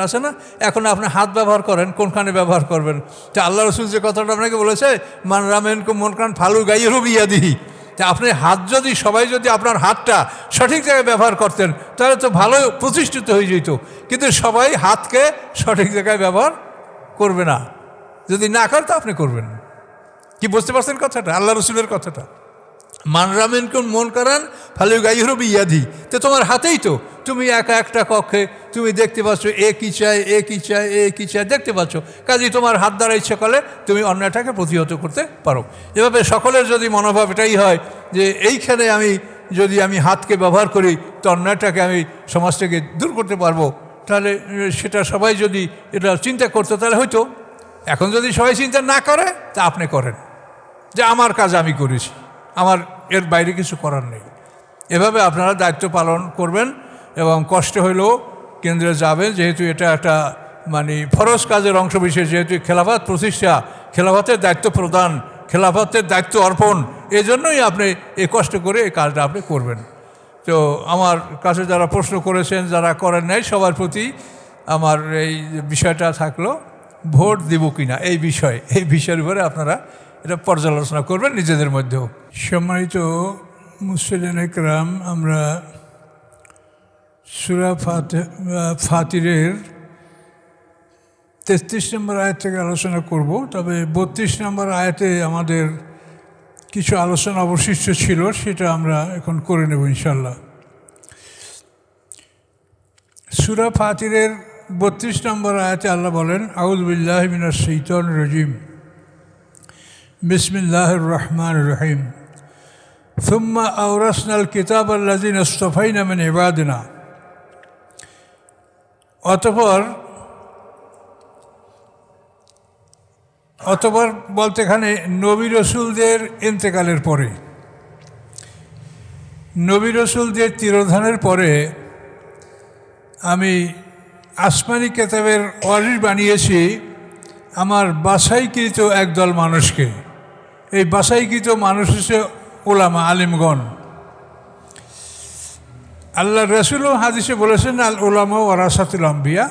আছে না, এখন আপনি হাত ব্যবহার করেন, কোনখানে ব্যবহার করবেন। তা আল্লাহ রসুল যে কথাটা আপনাকে বলেছে, মান রামেন মন কান ফালু গাইয়ের বিয়া দিহি, তা আপনি হাত যদি সবাই যদি আপনার হাতটা সঠিক জায়গায় ব্যবহার করতেন তাহলে তো ভালো প্রতিষ্ঠিত হয়ে যেত। কিন্তু সবাই হাতকে সঠিক জায়গায় ব্যবহার করবে না, যদি না করে তো আপনি করবেন। কি বুঝতে পারছেন কথাটা, আল্লাহ রসুলের কথাটা? মানরামিনকুম মন কারান ফালু গাইহরু বিয়াদি, তো তোমার হাতেই তো, তুমি একা একটা কক্ষে তুমি দেখতে পাচ্ছ এ কী চায়, এ কী চায়, এ কী চায় দেখতে পাচ্ছ, কাজেই তোমার হাত দ্বারা ইচ্ছে করলে তুমি অন্যটাকে প্রতিহত করতে পারো। এভাবে সকলের যদি মনোভাব এটাই হয় যে এইখানে যদি আমি হাতকে ব্যবহার করি তো অন্যটাকে আমি সমাজ থেকে দূর করতে পারবো, তাহলে সেটা সবাই যদি এটা চিন্তা করতো তাহলে হয়তো। এখন যদি সবাই চিন্তা না করে তা আপনি করেন যে আমার কাজ আমি করেছি, আমার এর বাইরে কিছু করার নেই। এভাবে আপনারা দায়িত্ব পালন করবেন এবং কষ্ট হইলেও কেন্দ্রে যাবেন, যেহেতু এটা একটা ফরজ কাজের অংশ বিশেষ, যেহেতু খেলাফত প্রতিষ্ঠা, খেলাফতের দায়িত্ব প্রদান, খেলাফতের দায়িত্ব অর্পণ, এই জন্যই আপনি এই কষ্ট করে এই কাজটা আপনি করবেন। তো আমার কাছে যারা প্রশ্ন করেছেন, যারা করেন নাই, সবার প্রতি আমার এই বিষয়টা থাকলো, ভোট দেব কিনা এই বিষয়ের উপরে আপনারা এটা পর্যালোচনা করবেন নিজেদের মধ্যেও। সম্মানিত মুসলিম একরাম, আমরা সূরা ফাতিরের 33 নম্বর আয়াত থেকে আলোচনা করব, তবে 32 নম্বর আয়াতে আমাদের কিছু আলোচনা অবশিষ্ট ছিল, সেটা আমরা এখন করে নেব ইনশাল্লাহ। সূরা ফাতিরের 32 নম্বর আয়াতে আল্লাহ বলেন, আউযু বিল্লাহি মিনাশ শাইতানির রাজিম, বিসমিল্লাহির রহমানির রহিম, সুম্মা আওরাসনাল কিতাবাল্লাযিনা ইসতাফাইনা মিন ইবাদিনা। অতঃপর বলতে এখানে নবী রসুলদের ইন্তেকালের পরে, নবী রসুলদের তিরোধানের পরে আমি আসমানি কেতাবের ওয়ারিস বানিয়েছি আমার বাছাইকৃত একদল মানুষকে। এই বাছাইকৃত মানুষ হচ্ছে উলামা, আলিমগণ। আল্লাহ রসুলও হাদিসে বলেছেন, আল উলামা ওয়ারাসাতুল আম্বিয়া,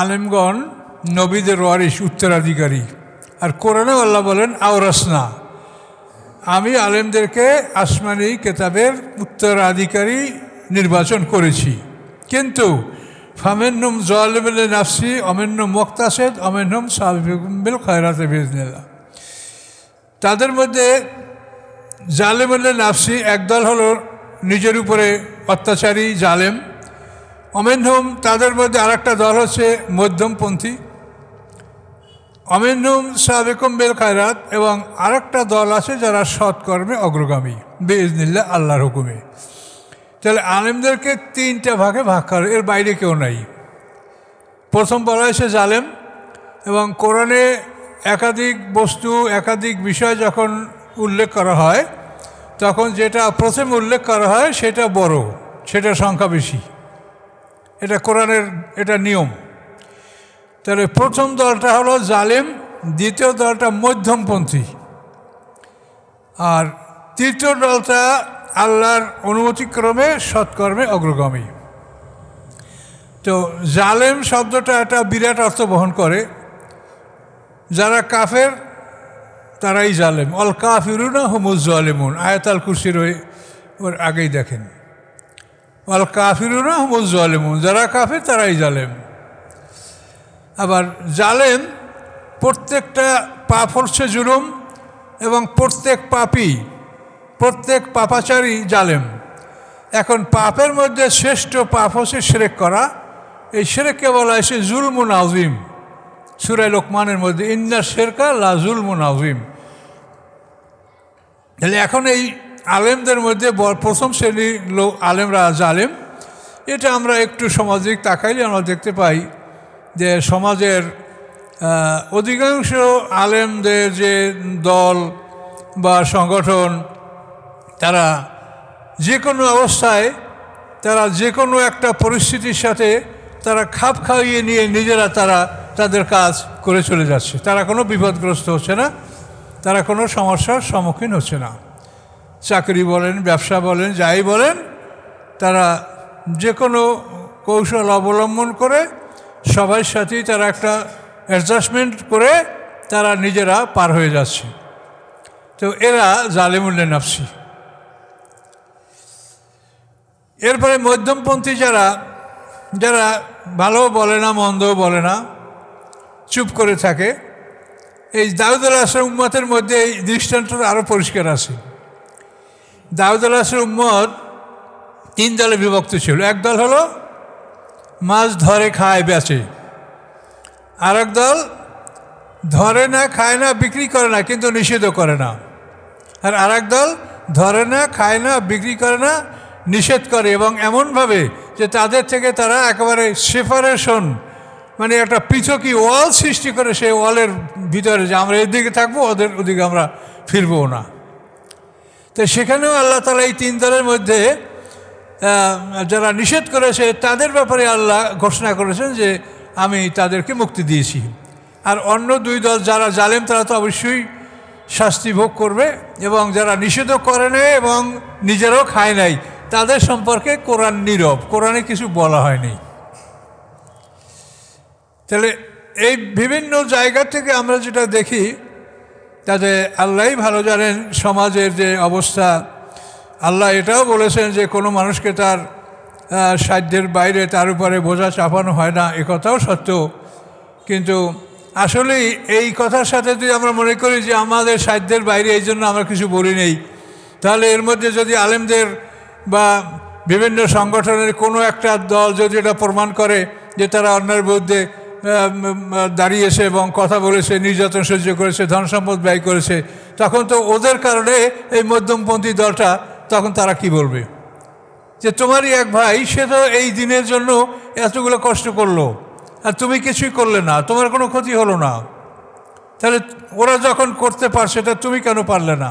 আলিমগণ নবীদের ওয়ারিস, উত্তরাধিকারী। আর কোরআনেও আল্লাহ বলেন, আওরাসনা, আমি আলেমদেরকে আসমানি কেতাবের উত্তরাধিকারী নির্বাচন করেছি। কিন্তু ফামিনহুম যালিমুল লিনাফসি অমিনহুম মুকতাসিদ অমিনহুম সাবিকুম বিল খায়রাতি বিইজনিল্লাহ। তাদের মধ্যে জালিমুল লিনাফসি একদল হলো নিজের উপরে অত্যাচারী জালেম, অমিনহুম তাদের মধ্যে আরেকটা দল হচ্ছে মধ্যমপন্থী, অমিনহুম সাবিকুম বিল খায়রাত, এবং আরেকটা দল আছে যারা সৎকর্মে অগ্রগামী বিইজনিল্লাহ, আল্লাহর হুকুমে। তাহলে আলেমদেরকে 3টা ভাগে ভাগ করে, এর বাইরে কেউ নাই। প্রথম বলা হয়েছে জালেম, এবং কোরআনে একাধিক বস্তু, একাধিক বিষয় যখন উল্লেখ করা হয়, তখন যেটা প্রথম উল্লেখ করা হয় সেটা বড়, সেটা সংখ্যা বেশি, এটা কোরআনের এটা নিয়ম। তাহলে প্রথম দলটা হলো জালেম, দ্বিতীয় দলটা মধ্যমপন্থী, আর তৃতীয় দলটা আল্লাহর অনুমতিক্রমে সৎকর্মে অগ্রগামী। তো জালেম শব্দটা একটা বিরাট অর্থ বহন করে। যারা কাফের তারাই জালেম, অল কাফিরুনা হুমুজ জালিমুন, আয়াতুল কুরসির ওর আগেই দেখেন, অল কাফিরুনা হুমুজ জালিমুন, যারা কাফের তারাই জালেম। আবার জালেম প্রত্যেকটা পাপ হচ্ছে জুলুম, এবং প্রত্যেক পাপাচারী জালেম। এখন পাপের মধ্যে শ্রেষ্ঠ পাপ হচ্ছে শিরক করা। এই শিরককে বলা হয়েছে জুলমুন আযীম, সূরা লোকমানের মধ্যে, ইন্না শিরকা লা জুলমুন আযীম। তাহলে এখন এই আলেমদের মধ্যে প্রথম শ্রেণীর আলেমরা জালেম। এটা আমরা একটু সামাজিক তাকাইলে আমরা দেখতে পাই যে সমাজের অধিকাংশ আলেমদের যে দল বা সংগঠন, তারা যে কোনো অবস্থায়, তারা যে কোনো একটা পরিস্থিতির সাথে তারা খাপ খাইয়ে নিয়ে নিজেরা তাদের কাজ করে চলে যাচ্ছে। তারা কোনো বিপদগ্রস্ত হচ্ছে না, তারা কোনো সমস্যার সম্মুখীন হচ্ছে না। চাকরি বলেন, ব্যবসা বলেন, যাই বলেন, তারা যে কোনো কৌশল অবলম্বন করে সবার সাথেই তারা একটা অ্যাডজাস্টমেন্ট করে তারা নিজেরা পার হয়ে যাচ্ছে। তো এরা জালিমুল লিনাফসি। এরপরে মধ্যমপন্থী যারা ভালো বলে না, মন্দও বলে না, চুপ করে থাকে। এই দাউদ আলাইহিস সালাম উম্মতের মধ্যে এই দৃষ্টান্তটা আরও পরিষ্কার আছে। দাউদ আলাইহিস উম্মত 3 দলে বিভক্ত ছিল। এক দল হলো মাছ ধরে খায় বেচে, আর এক দল ধরে না খায় না বিক্রি করে না কিন্তু নিষেধও করে না, আর আরেক দল ধরে না খায় না বিক্রি করে না নিষেধ করে, এবং এমনভাবে যে তাদের থেকে তারা একেবারে সেপারেশন, মানে একটা পৃথকই ওয়াল সৃষ্টি করে, সেই ওয়ালের ভিতরে যে আমরা এদিকে থাকবো, ওদের ওদিকে আমরা ফিরবো না। তো সেখানেও আল্লাহ তাআলা এই 3 দলের মধ্যে যারা নিষেধ করেছে তাদের ব্যাপারে আল্লাহ ঘোষণা করেছেন যে আমি তাদেরকে মুক্তি দিয়েছি। আর অন্য 2 দল যারা জালেম তারা তো অবশ্যই শাস্তি ভোগ করবে, এবং যারা নিষেধও করে নাই এবং নিজেরাও খায় নাই তাদের সম্পর্কে কোরআন নীরব, কোরআনে কিছু বলা হয়নি। তাহলে এই বিভিন্ন জায়গা থেকে আমরা যেটা দেখি তাতে আল্লাহই ভালো জানেন সমাজের যে অবস্থা। আল্লাহ এটাও বলেছেন যে কোনো মানুষকে তার সাধ্যের বাইরে তার উপরে বোঝা চাপানো হয় না, একথাও সত্য। কিন্তু আসলেই এই কথার সাথে যদি আমরা মনে করি যে আমাদের সাধ্যের বাইরে এই জন্য আমরা কিছু বলি নেই, তাহলে এর মধ্যে যদি আলেমদের বা বিভিন্ন সংগঠনের কোনো একটা দল যদি এটা প্রমাণ করে যে তারা অন্যায়ের বিরুদ্ধে দাঁড়িয়েছে এবং কথা বলেছে, নির্যাতন সহ্য করেছে, ধন সম্পদ ব্যয় করেছে, তখন তো ওদের কারণে এই মধ্যমপন্থী দলটা তখন তারা কি বলবে যে তোমারই এক ভাই সে তো এই দিনের জন্য এতগুলো কষ্ট করলো আর তুমি কিছুই করলে না, তোমার কোনো ক্ষতি হলো না, তাহলে ওরা যখন করতে পারছে তা তুমি কেন পারলে না?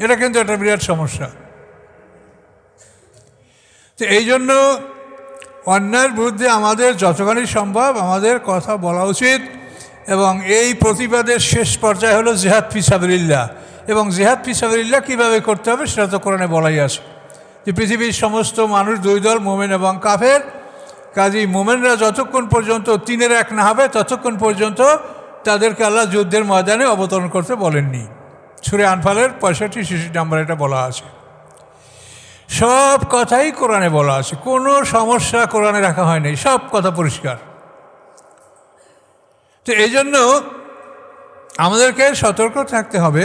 এটা কিন্তু একটা বিরাট সমস্যা। তো এই জন্য অন্যায়ের বিরুদ্ধে আমাদের যতখানি সম্ভব আমাদের কথা বলা উচিত, এবং এই প্রতিবাদের শেষ পর্যায়ে হলো জিহাদ ফি সাবিলিল্লাহ। এবং জিহাদ ফি সাবিলিল্লাহ কীভাবে করতে হবে সেটা তো কোরআনে বলাই আছে যে পৃথিবীর সমস্ত মানুষ 2 দল, মোমেন এবং কাফের। কাজেই মোমেনরা যতক্ষণ পর্যন্ত 3-এর 1 না হবে ততক্ষণ পর্যন্ত তাদেরকে আল্লাহ যুদ্ধের ময়দানে অবতরণ করতে বলেননি। সূরা আনফালের 65-66 নম্বরে এটা বলা আছে। সব কথাই কোরআনে বলা আছে, কোনো সমস্যা কোরআনে রাখা হয়নি, সব কথা পরিষ্কার। তো এই জন্য আমাদেরকে সতর্ক থাকতে হবে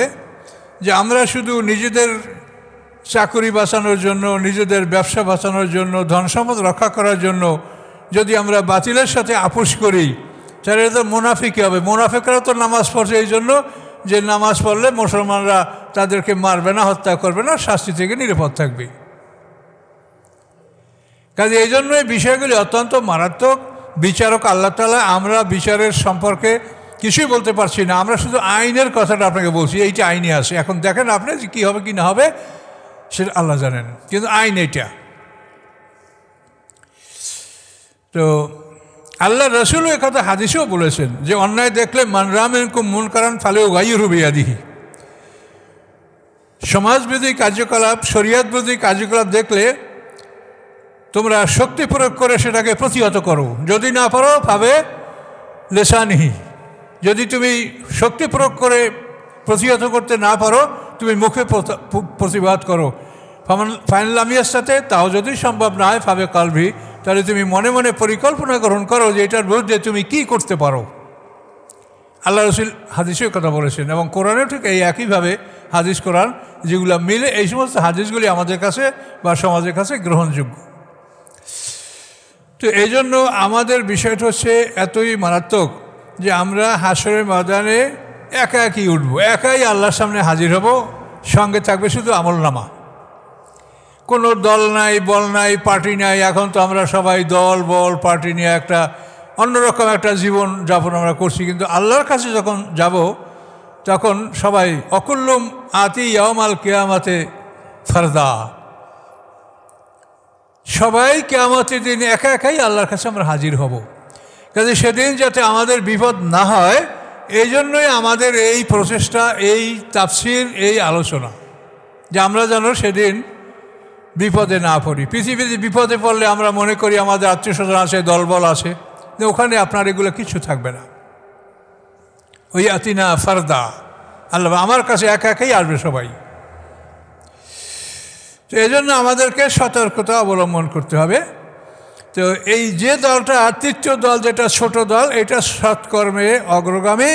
যে আমরা শুধু নিজেদের চাকরি বাঁচানোর জন্য, নিজেদের ব্যবসা বাঁচানোর জন্য, ধন সম্পদ রক্ষা করার জন্য যদি আমরা বাতিলের সাথে আপোষ করি তাহলে তো মুনাফিকই হবে। মুনাফিকরা তো নামাজ পড়ছে এই জন্য যে নামাজ পড়লে মুসলমানরা তাদেরকে মারবে না, হত্যা করবে না, শাস্তি থেকে নিরাপদ থাকবে। কাজে এই জন্য এই বিষয়গুলি অত্যন্ত মারাত্মক। বিচারক আল্লাহ তাআলা, আমরা বিচারের সম্পর্কে কিছুই বলতে পারছি না, আমরা শুধু আইনের কথাটা আপনাকে বলছি, এইটা আইনে আছে। এখন দেখেন আপনি যে কী হবে কি না হবে সেটা আল্লাহ জানেন, কিন্তু আইন এইটা। তো আল্লাহ রসুলও একথা হাদিসেও বলেছেন যে অন্যায় দেখলে মান রাআ মিনকুম মুনকারান ফালিয়ুগাইয়িরহু বিয়াদিহি। সমাজবিরোধী কার্যকলাপ, শরিয়তবিরোধী কার্যকলাপ দেখলে তোমরা শক্তি প্রয়োগ করে সেটাকে প্রতিহত করো, যদি না পারো পাবে লিসানিহি। যদি তুমি শক্তি প্রয়োগ করে প্রতিহত করতে না পারো তুমি মুখে প্রতিবাদ করো। ফাইন লাম ইয়াস্তাতি, তাও যদি সম্ভব না হয় ফাবে কালবি, তাহলে তুমি মনে মনে পরিকল্পনা গ্রহণ করো যে এটার বিরুদ্ধে তুমি কি করতে পারো। আল্লাহ রসুল হাদিসের কথা বলেছেন, এবং কোরআনেও ঠিক এই একইভাবে হাদিস কোরআন যেগুলো মিলে এই সমস্ত হাদিসগুলি আমাদের কাছে বা সমাজের কাছে গ্রহণযোগ্য। তো এই জন্য আমাদের বিষয়টা হচ্ছে এতই মারাত্মক যে আমরা হাসরের ময়দানে একা একই উঠবো, একাই আল্লাহর সামনে হাজির হব, সঙ্গে থাকবে শুধু আমলনামা। কোনো দল নাই, বল নাই, পার্টি নাই। এখন তো আমরা সবাই দল বল পার্টি নিয়ে একটা অন্যরকম একটা জীবন যাপন আমরা করছি, কিন্তু আল্লাহর কাছে যখন যাব তখন সবাই অকুল্লুম আতি ইয়াউমাল কিয়ামাতে ফারদা, সবাই কিয়ামতের দিন একা একাই আল্লাহর কাছে আমরা হাজির হব। কাজে সেদিন যাতে আমাদের বিপদ না হয় এই জন্যই আমাদের এই প্রচেষ্টা, এই তাফসির, এই আলোচনা, যে আমরা যেন সেদিন বিপদে না পড়ি। পৃথিবীতে বিপদে পড়লে আমরা মনে করি আমাদের আত্মীয় স্বজন আছে, দলবল আছে, ওখানে আপনার এগুলো কিছু থাকবে না। ওই আতিনা ফারদা, আল্লাহ আমার কাছে একা একাই আসবে সবাই। তো এই জন্য আমাদেরকে সতর্কতা অবলম্বন করতে হবে। তো এই যে দলটা, তৃতীয় দল যেটা ছোট দল, এটা সৎকর্মে অগ্রগামী।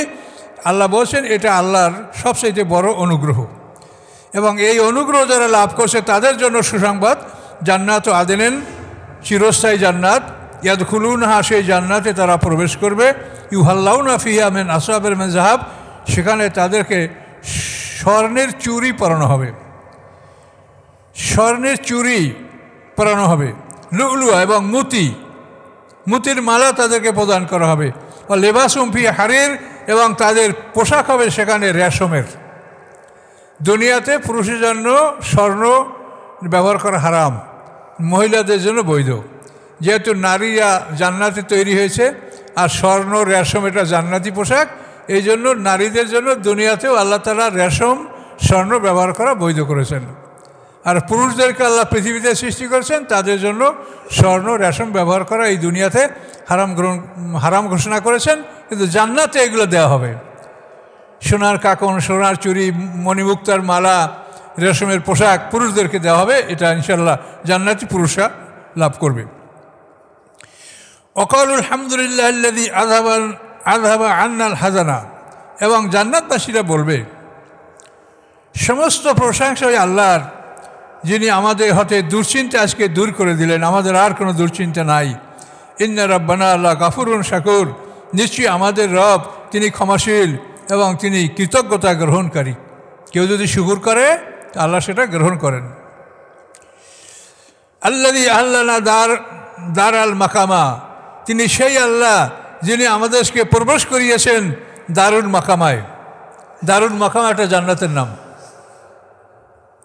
আল্লাহ বলছেন এটা আল্লাহর সবচেয়ে বড় অনুগ্রহ। এবং এই অনুগ্রহ যারা লাভ করছে তাদের জন্য সুসংবাদ, জান্নাত আদেনেন, চিরস্থায়ী জান্নাত, ইয়াদখুলুনহা, সেই জান্নাতে তারা প্রবেশ করবে, ইউহাল্লাউনা ফিহা মিন আসওয়াবির মিন যাহাব, সেখানে তাদেরকে স্বর্ণের চুড়ি পরানো হবে, স্বর্ণের চুড়ি পরানো হবে, লুলুয়া এবং মুতির মালা তাদেরকে প্রদান করা হবে, লেবাসুম ফি হারির, এবং তাদের পোশাক হবে সেখানে রেশমের। দুনিয়াতে পুরুষের জন্য স্বর্ণ ব্যবহার করা হারাম, মহিলাদের জন্য বৈধ, যেহেতু নারীরা জান্নাতে তৈরি হয়েছে আর স্বর্ণ রেশম এটা জান্নাতি পোশাক, এই জন্য নারীদের জন্য দুনিয়াতেও আল্লাহ তাআলা রেশম স্বর্ণ ব্যবহার করা বৈধ করেছেন। আর পুরুষদেরকে আল্লাহ পৃথিবীতে সৃষ্টি করেছেন, তাদের জন্য স্বর্ণ রেশম ব্যবহার করা এই দুনিয়াতে হারাম ঘোষণা করেছেন, কিন্তু জান্নাতে এগুলো দেওয়া হবে। সোনার কাকন, সোনার চুড়ি, মণিমুক্তার মালা, রেশমের পোশাক পুরুষদেরকে দেওয়া হবে, এটা ইনশাআল্লাহ জান্নাতি পুরুষরা লাভ করবে। ওয়াকালুল হামদুলিল্লাহ আল্লাযী আযহাবা আন্নাল হাযানা, এবং জান্নাতবাসীরা বলবে সমস্ত প্রশংসা ওই আল্লাহর, যিনি আমাদের হতে দুশ্চিন্তা আজকে দূর করে দিলেন, আমাদের আর কোনো দুশ্চিন্তা নাই। ইন্না রাব্বানা আল্লাহ গাফুরুন শাকুর, নিশ্চয়ই আমাদের রব তিনি ক্ষমাশীল এবং তিনি কৃতজ্ঞতা গ্রহণকারী। কেউ যদি শুকর করে আল্লাহ সেটা গ্রহণ করেন। আল্লাযী আহলানা দার আল মাকামা, তিনি সেই আল্লাহ যিনি আমাদেরকে প্রবেশ করিয়েছেন দারুল মাকামায়। দারুল মাকামা একটা জান্নাতের নাম,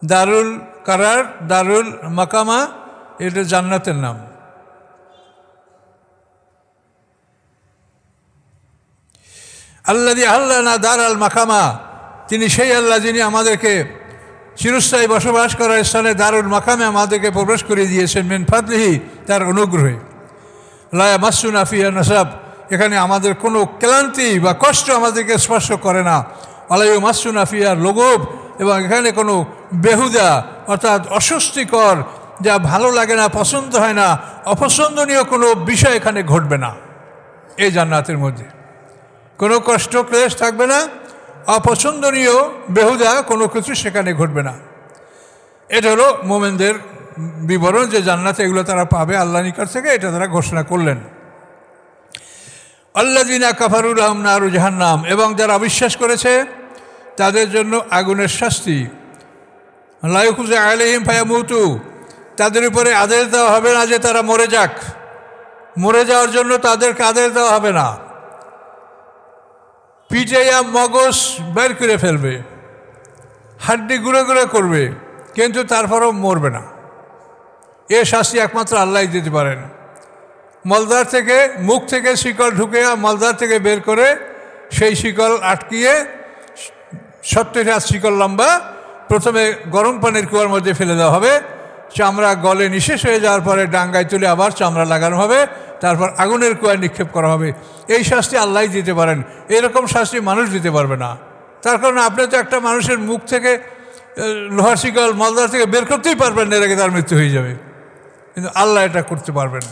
দারুল কারার, দারুল মাকামা এটা জান্নাতের নাম। আল্লাযী আহলানা দার আল মাকামা, তিনি সেই আল্লাহ যিনি আমাদেরকে চিরস্থায়ী বসবাস করার স্থানে দারুল মাকামে আমাদেরকে প্রবেশ করিয়ে দিয়েছেন, মিন ফাদলিহি, তার অনুগ্রহে। লা ইয়ামাসসুনা ফিহা নাসাব, এখানে আমাদের কোনো ক্লান্তি বা কষ্ট আমাদেরকে স্পর্শ করে না। ওয়ালা ইয়ামাসসুনা ফিহা লুগুব, এবং এখানে কোনো বেহুদা অর্থাৎ অস্বস্তিকর, যা ভালো লাগে না, পছন্দ হয় না, অপছন্দনীয় কোনো বিষয় এখানে ঘটবে না। এই জান্নাতের মধ্যে কোনো কষ্ট ক্লেশ থাকবে না, অপছন্দনীয় বেহুদা কোনো কিছু সেখানে ঘটবে না। এটা হলো মোমেনদের বিবরণ, যে জান্নাতে এগুলো তারা পাবে আল্লাহর নিকট থেকে, এটা তারা ঘোষণা করলেন। আল্লাযীনা কাফারু লাহুম নারু জাহান্নাম, এবং যারা অবিশ্বাস করেছে তাদের জন্য আগুনের শাস্তি। লা ইউখযা আলাইহিম ফায়ামুতু, তাদের উপরে আদেশ দেওয়া হবে না যে তারা মরে যাক, মরে যাওয়ার জন্য তাদেরকে আদেশ দেওয়া হবে না। পিটাইয়া মগজ বের করে ফেলবে, হাড্ডি গুঁড়ো গুঁড়ো করবে, কিন্তু তারপরও মরবে না। এ শাস্তি একমাত্র আল্লাহ দিতে পারেন। মলদার থেকে, মুখ থেকে শিকল ঢুকে মলদার থেকে বের করে সেই শিকল আটকিয়ে 70 হাত শিকল লম্বা প্রথমে গরম পানির কুয়ার মধ্যে ফেলে দেওয়া হবে, চামড়া গলে নিঃশেষ হয়ে যাওয়ার পরে ডাঙ্গায় তুলে আবার চামড়া লাগানো হবে, তারপর আগুনের কুয়ায় নিক্ষেপ করা হবে। এই শাস্তি আল্লাহ দিতে পারেন, এরকম শাস্তি মানুষ দিতে পারবে না। তার কারণে আপনি তো একটা মানুষের মুখ থেকে লোহার শিকল মলদার থেকে বের করতেই পারবেন না, এর আগে তার মৃত্যু হয়ে যাবে, কিন্তু আল্লাহ এটা করতে পারবেন।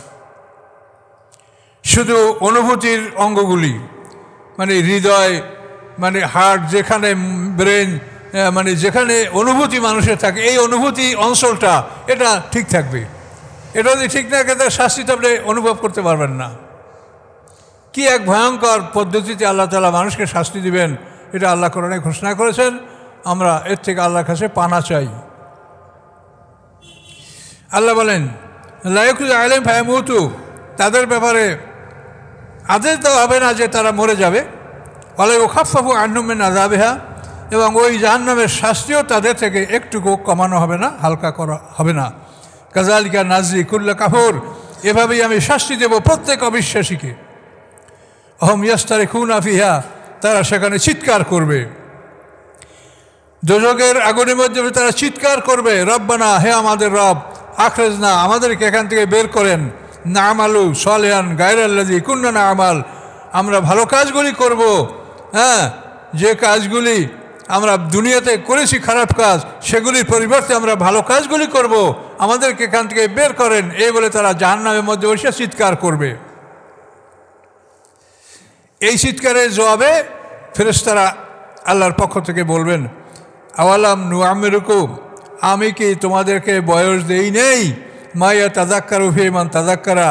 শুধু অনুভূতির অঙ্গগুলি, মানে হৃদয়, মানে হার্ট, যেখানে ব্রেন, মানে যেখানে অনুভূতি মানুষের থাকে, এই অনুভূতি অঞ্চলটা এটা ঠিক থাকবে। এটা যদি ঠিক না থাকে তার শাস্তিটা আপনি অনুভব করতে পারবেন না। কি এক ভয়ঙ্কর পদ্ধতিতে আল্লাহ তাআলা মানুষকে শাস্তি দিবেন, এটা আল্লাহ কোরআনে ঘোষণা করেছেন। আমরা এর থেকে আল্লাহর কাছে পানা চাই। আল্লাহ বলেন লা ইউখযা আলাইহিম ফায়ামুতু, তাদের ব্যাপারে আদেশ দেওয়া হবে না যে তারা মরে যাবে। ওয়ালা ইউখাফফাফু আনহুম মিন আযাবিহা, এবং ওই জাহান্নামের শাস্তিও তাদের থেকে একটুকু কমানো হবে না, হালকা করা হবে না। কাযালিকা নাজরি কুল্লা কাফুর, এভাবেই আমি শাস্তি দেব প্রত্যেক অবিশ্বাসীকে। আহম ইয়াস্তারিখুনা ফিহা, তারা সেখানে চিৎকার করবে। দোজখের আগুনের মধ্যে তারা চিৎকার করবে, রব্বানা, হে আমাদের রব, আখরিজনা, আমাদেরকে এখান থেকে বের করেন, না'মালু সালিহান গায়রাল্লাযী কুন্না না'মাল, আমরা ভালো কাজগুলি করব। হ্যাঁ, যে কাজগুলি আমরা দুনিয়াতে করেছি খারাপ কাজ, সেগুলির পরিবর্তে আমরা ভালো কাজগুলি করব, আমাদেরকে এখান থেকে বের করেন, এই বলে তারা জাহান্নামের মধ্যে বসে চিৎকার করবে। এই চিৎকারের জবাবে ফেরেশতারা আল্লাহর পক্ষ থেকে বলবেন, আওয়ালাম নুআমিরুকুম, আমি কি তোমাদেরকে বয়স দেই নেই? মাইয়া তাজাক্কারু ফিমান তাজাক্কারা,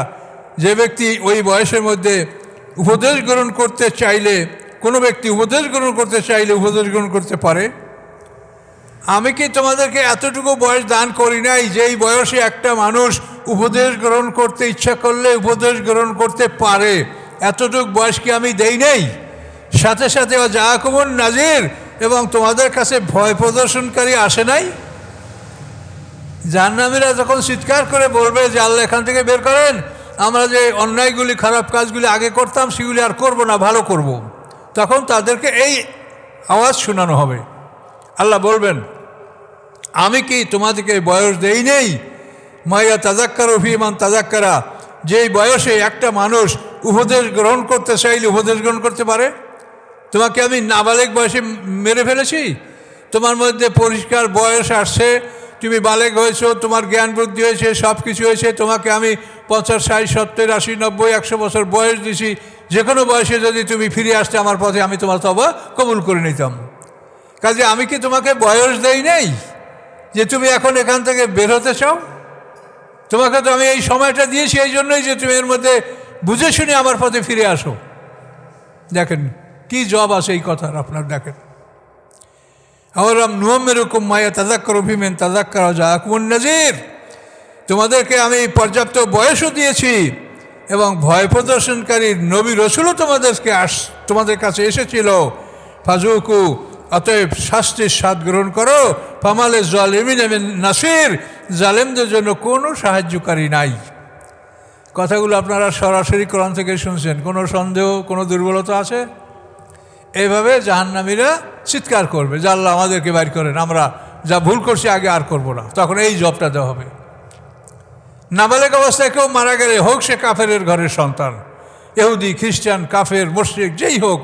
যে ব্যক্তি ওই বয়সের মধ্যে উপদেশ গ্রহণ করতে চাইলে, কোনো ব্যক্তি উপদেশ গ্রহণ করতে চাইলে উপদেশ গ্রহণ করতে পারে। আমি কি তোমাদেরকে এতটুকু বয়স দান করি নাই যেই বয়সে একটা মানুষ উপদেশ গ্রহণ করতে ইচ্ছা করলে উপদেশ গ্রহণ করতে পারে? এতটুকু বয়স কি আমি দেই নেই? সাথে সাথে জাআকুমুন নাজির, এবং তোমাদের কাছে ভয় প্রদর্শনকারী আসে নাই? জাহান্নামীরা যখন চিৎকার করে বলবে যে আল্লাহ এখান থেকে বের করেন, আমরা যে অন্যায়গুলি খারাপ কাজগুলি আগে করতাম সেগুলি আর করব না, ভালো করব, তখন তাদেরকে এই আওয়াজ শোনানো হবে। আল্লাহ বলবেন, আমি কি তোমাদেরকে বয়স দেই নেই? মাইয়া তাজাক্কারু ফিমান তাজাক্কারা, যেই বয়সে একটা মানুষ উপদেশ গ্রহণ করতে চাইলে উপদেশ গ্রহণ করতে পারে। তোমাকে আমি নাবালেগ বয়সে মেরে ফেলেছি? তোমার মধ্যে পরিষ্কার বয়স আসছে, তুমি বালেগ হয়েছো, তোমার জ্ঞান বুদ্ধি হয়েছে, সব কিছু হয়েছে, তোমাকে আমি 50, 60, 70, 80, 90, 100 বছর বয়স দিছি। যে কোনো বয়সে যদি তুমি ফিরে আসতে আমার পথে, আমি তোমার তওবা কবুল করে নিতাম। কাজে আমি কি তোমাকে বয়স দেই নেই যে তুমি এখন এখান থেকে বের হতে চাও? তোমাকে তো আমি এই সময়টা দিয়েছি এই জন্যই যে তুমি এর মধ্যে বুঝে শুনে আমার পথে ফিরে আসো। দেখেন কি জবাব আছে এই কথার আপনার। দেখেন, আওয়ালাম নুআমিরুকুম মাইয়া তাজাক্কারু ফিমান তাজাক্কারা জাআকুমুন নাজির, তোমাদেরকে আমি পর্যাপ্ত বয়সও দিয়েছি এবং ভয় প্রদর্শনকারী নবী রসুলও তোমাদের কাছে এসেছিল। ফাজুকু, অতএব শাস্তির স্বাদ গ্রহণ করো। ফামালে জালিমিন মিন নাসির, জালেমদের জন্য কোনো সাহায্যকারী নাই। কথাগুলো আপনারা সরাসরি কোরআন থেকে শুনছেন, কোনো সন্দেহ, কোনো দুর্বলতা আছে? এইভাবে জাহান্নামীরা চিৎকার করবে যে আল্লাহ আমাদেরকে বাইর করেন, আমরা যা ভুল করছি আগে আর করব না। তখন এই জবটা দেওয়া হবে। নাবালেগ অবস্থায় কেউ মারা গেলে, হোক সে কাফেরের ঘরের সন্তান, ইহুদি, খ্রিস্টান, কাফের, মুশরিক, যেই হোক,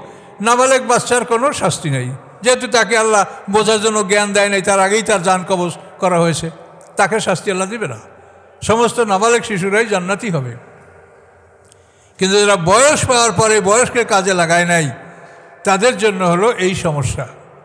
নাবালেগ বাচ্চার কোনো শাস্তি নেই। যেহেতু তাকে আল্লাহ বোঝার জন্য জ্ঞান দেয় নাই, তার আগেই তার জান কবজ করা হয়েছে, তাকে শাস্তি আল্লাহ দিবে না। সমস্ত নাবালেগ শিশুরাই জান্নাতি হবে। কিন্তু যারা বয়স পাওয়ার পরে বয়সকে কাজে লাগায় নাই, তাদের জন্য হলো এই সমস্যা।